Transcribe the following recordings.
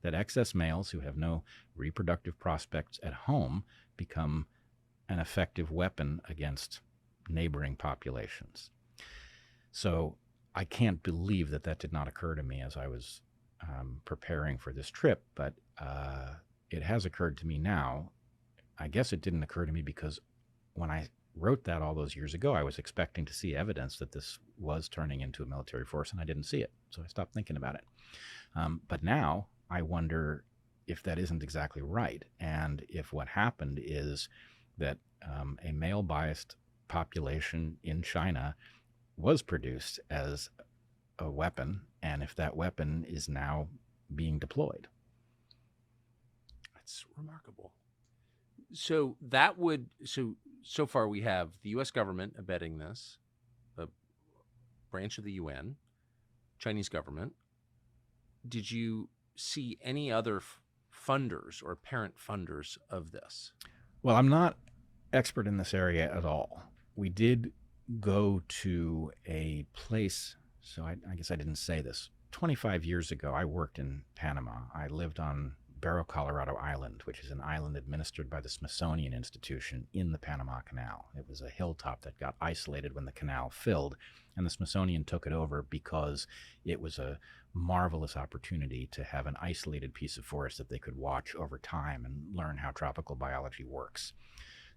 that excess males who have no reproductive prospects at home become an effective weapon against neighboring populations. So I can't believe that that did not occur to me as I was preparing for this trip, but it has occurred to me now. I guess it didn't occur to me because when I wrote that all those years ago, I was expecting to see evidence that this was turning into a military force, and I didn't see it. So I stopped thinking about it. But now I wonder if that isn't exactly right, and if what happened is that a male-biased population in China was produced as a weapon, and if that weapon is now being deployed. That's remarkable. So that would so far we have the U.S. government abetting this, a branch of the UN, Chinese government. Did you see any other funders or apparent funders of this? Well, I'm not expert in this area at all. We did go to a place, so I guess I didn't say this. 25 years ago, I worked in Panama. I lived on Barrow, Colorado Island, which is an island administered by the Smithsonian Institution in the Panama Canal. It was a hilltop that got isolated when the canal filled, and the Smithsonian took it over because it was a marvelous opportunity to have an isolated piece of forest that they could watch over time and learn how tropical biology works.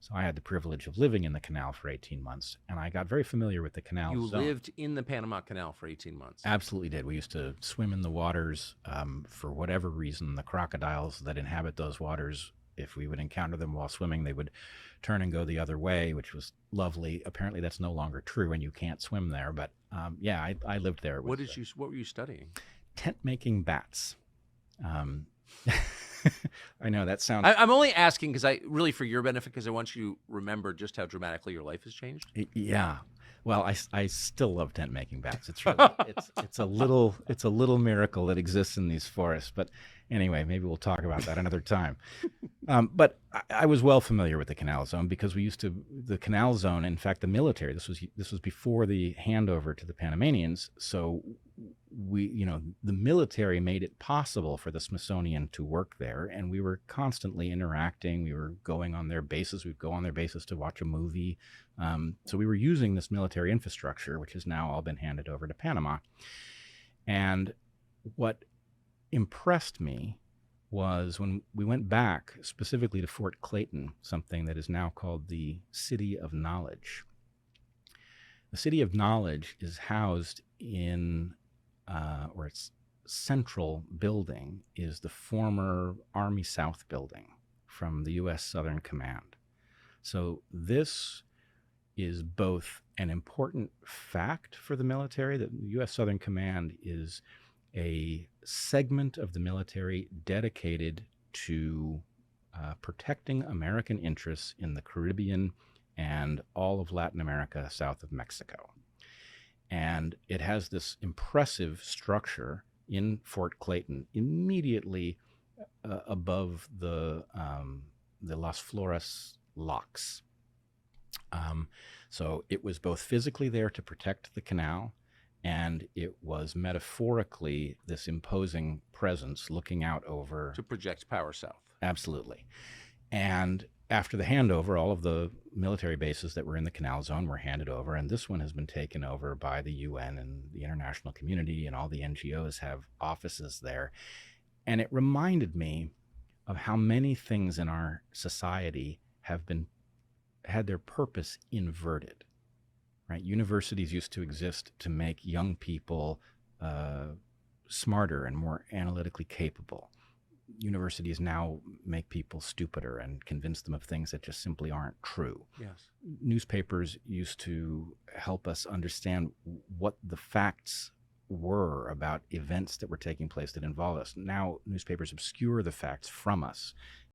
So I had the privilege of living in the canal for 18 months, and I got very familiar with the canal You zone. lived in the Panama Canal for 18 months. Absolutely did. We used to swim in the waters. For whatever reason, the crocodiles that inhabit those waters, if we would encounter them while swimming, they would turn and go the other way, which was lovely. Apparently that's no longer true and you can't swim there. But yeah, I lived there. What were you studying? Tent-making bats. I know that sounds... I'm only asking because for your benefit, because I want you to remember just how dramatically your life has changed. Yeah. Well, I still love tent-making bats. It's really, it's a little miracle that exists in these forests. But anyway, maybe we'll talk about that another time. But I was well familiar with the canal zone because the canal zone, in fact, the military, this was before the handover to the Panamanians. So the military made it possible for the Smithsonian to work there, and we were constantly interacting. We were going on their bases. We'd go on their bases to watch a movie. So we were using this military infrastructure, which has now all been handed over to Panama. And what impressed me was when we went back specifically to Fort Clayton, something that is now called the City of Knowledge. The City of Knowledge is housed in, or its central building is the former Army South building from the U.S. Southern Command. So this is both an important fact for the military, that the U.S. Southern Command is a segment of the military dedicated to protecting American interests in the Caribbean and all of Latin America south of Mexico. And it has this impressive structure in Fort Clayton, immediately above the Las Flores locks. So it was both physically there to protect the canal, and it was metaphorically this imposing presence looking out over... To project power south. Absolutely. And after the handover, all of the military bases that were in the canal zone were handed over, and this one has been taken over by the UN and the international community, and all the NGOs have offices there. And it reminded me of how many things in our society had their purpose inverted. Right? Universities used to exist to make young people smarter and more analytically capable. Universities now make people stupider and convince them of things that just simply aren't true. Yes. Newspapers used to help us understand what the facts were about events that were taking place that involved us. Now newspapers obscure the facts from us